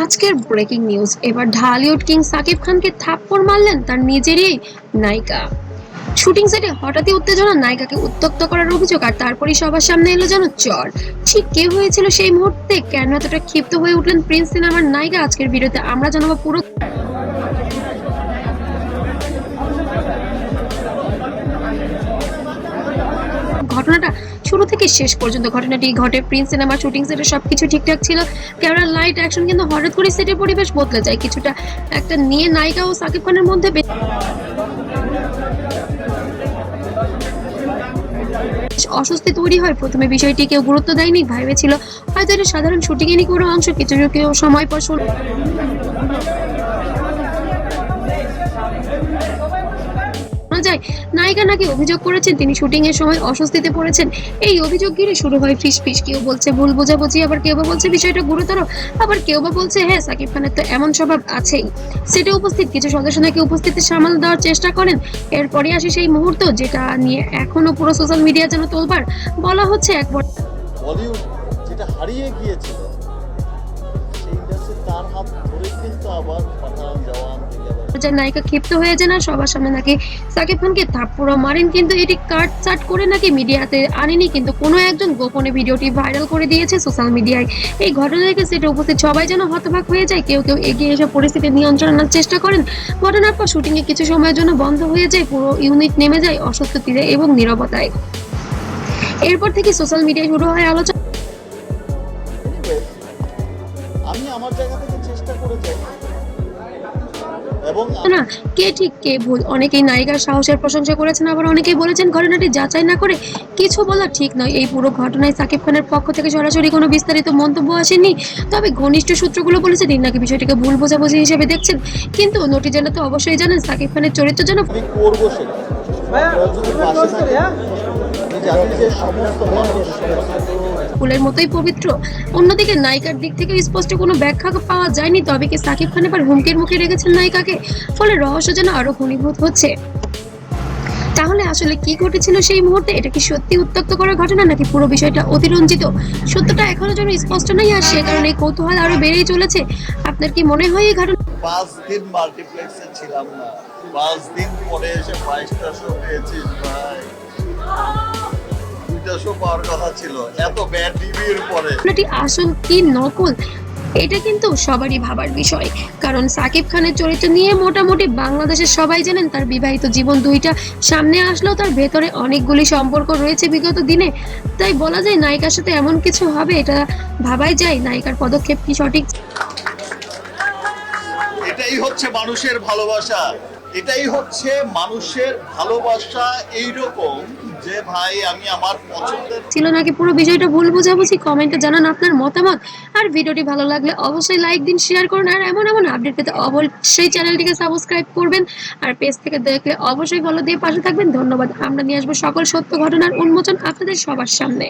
আজকের breaking news, এবার Dhallywood king Shakib খানকে থাপ্পড় মারলেন তার নিজেরই নায়িকা। শুটিং সেটে হঠাৎই উত্তেজনা, নায়িকাকে উত্ত্যক্ত করার অভিযোগ, আর তারপরই সবার সামনে এলো যেন চর। ঠিক কে হয়েছিল সেই মুহূর্তে, কেন এতটা ক্ষিপ্ত হয়ে উঠলেন প্রিন্স সিনেমার নায়িকা, আজকের ভিডিওতে আমরা জানাবো পুরো ঘটনাটা শুরু থেকে শেষ পর্যন্ত। ঘটনাটি ঘটে প্রিন্স সিনেমার শুটিং সেটে, সবকিছু ঠিকঠাক ছিল, ক্যামেরা, লাইট, অ্যাকশন, কিন্তু হঠাৎ করে সেটের পরিবেশ বদলে যায় কিছুটা। একটা নিয়ে নায়িকা ও সাকিব খানের মধ্যে অস্বস্তি তৈরি হয়। প্রথমে বিষয়টি কেউ গুরুত্ব দেয়নি, ভেবেছিল হয়তো এটা সাধারণ শুটিং এরই কোনো অংশ। কিছু কেউ সময় পর যায় নায়িকা নাকি অভিযোগ করেছেন তিনি শুটিং এর সময় অস্বস্তিতে পড়েছেন। এই অভিযোগ ঘিরে শুরু হয় ফিসফিস, কেউ বলছে ভুল বোঝাবুঝি, আবার কেউ বা বলছে বিষয়টা গুরুতর, আবার কেউ বা বলছে হ্যাঁ সাকিব খানের তো এমন স্বভাব আছেই। সেটে উপস্থিত কিছু সদস্য নাকি উপস্থিতি সামাল দেওয়ার চেষ্টা করেন। এরপরে আসে সেই মুহূর্ত যেটা নিয়ে এখনো পুরো সোশ্যাল মিডিয়া যেন তোলপাড়। বলা হচ্ছে একবার বলিউড যেটা হারিয়ে গিয়েছিল সেই ইন্ডাস্ট্রি তার হাত ধরে কিন্তু আবার পাঠান জওয়ান নায়িকা ক্ষিপ্ত হয়ে যান আর সবার সামনে নাকি সাকিব খানকে থাপ্পড় মারেন, কিন্তু এটি কাট চাট করে নাকি মিডিয়াতে আনেনি, কিন্তু কোনো একজন গোপনে ভিডিওটি ভাইরাল করে দিয়েছে সোশ্যাল মিডিয়ায়। এই ঘটনা থেকে সেটে উপস্থিত সবাই যেন হতবাক হয়ে যায়, কেউ কেউ এগিয়ে এসে পরিস্থিতি নিয়ন্ত্রণের চেষ্টা করেন। ঘটনার পর শুটিং এ কিছু সময়ের জন্য বন্ধ হয়ে যায়, পুরো ইউনিট নেমে যায় অস্বস্তিতে এবং নীরবতায়। এরপর থেকে সোশ্যাল মিডিয়ায় শুরু হয় আলোচনা। আমি আমার জায়গা থেকে চেষ্টা করে যাই এবং না, কে ঠিক কে ভুল, অনেকেই নায়িকার সাহসের প্রশংসা করেছেন, আবার অনেকেই বলেছেন ঘটনাটি যাচাই না করে কিছু বলা ঠিক নয়। এই পুরো ঘটনায় সাকিব খানের পক্ষ থেকে সরাসরি কোনো বিস্তারিত মন্তব্য আসেনি, তবে ঘনিষ্ঠ সূত্রগুলো বলেছে তিনি নাকি বিষয়টিকে ভুল বোঝাবুঝি হিসেবে দেখছেন। কিন্তু নটিজেনরা তো অবশ্যই জানেন সাকিব খানের চরিত্র যেন আমি করবো সেটা যদি পাশে থাকে আমি জানি যে সমস্ত মানুষ ফুলের মতোই পবিত্র। অন্যদিকে নায়িকার দিক থেকে স্পষ্ট কোনো ব্যাখ্যা পাওয়া যায়নি, তবে কি সাকিব খান এবার হুমকির মুখে রেখেছেন নায়িকাকে, ফলে রহস্য যেন আরো ঘনীভূত হচ্ছে। তাহলে আসলে কি ঘটেছিল সেই মুহূর্তে, এটা কি সত্যি উত্তক্ত করার ঘটনা নাকি পুরো বিষয়টা অতিরঞ্জিত, সত্যটা এখনো যেন স্পষ্ট নয়, আর সে কারণে কৌতূহল আরো বেড়েই চলেছে। আপনার কি মনে হয় এই ঘটনা 5 দিন মাল্টিপ্লেক্সে ছিলাম না, 5 দিন পরে এসে 22টা শো পেয়েছিস ভাই, 2টা শো পাওয়ার কথা ছিল এত ব্যাড রিভিউর পরে। আসল কি নকল, এটা কিন্তু সবারই ভাবার বিষয়। কারণ সাকিব খানের চরিত্র নিয়ে মোটামুটি বাংলাদেশের সবাই জানেন, তার বিবাহিত জীবন দুইটা সামনে আসলেও তার ভেতরে অনেকগুলি সম্পর্ক রয়েছে বিগত দিনে। তাই বলা যায় নায়িকার সাথে এমন কিছু হবে, এটা ভাবাই যায়। নায়িকার পদক্ষেপ কি সঠিক? এটাই হচ্ছে মানুষের ভালোবাসা, এটাই হচ্ছে মানুষের ভালোবাসা, এইরকম যে ভাই আমি আমার পছন্দের ছিল নাকি পুরো বিষয়টা ভুল বোঝাবুঝি, কমেন্টে জানান আপনার মতামত। আর ভিডিওটি ভালো লাগলে অবশ্যই লাইক দিন, শেয়ার করুন, আর এমন এমন আপডেট পেতে অবশ্যই চ্যানেলটিকে সাবস্ক্রাইব করবেন। আর পেজ থেকে দেখলে অবশ্যই ফলো দিয়ে পাশে থাকবেন। ধন্যবাদ। আমরা নিয়ে আসবো সকল সত্য ঘটনার উন্মোচন আপনাদের সবার সামনে।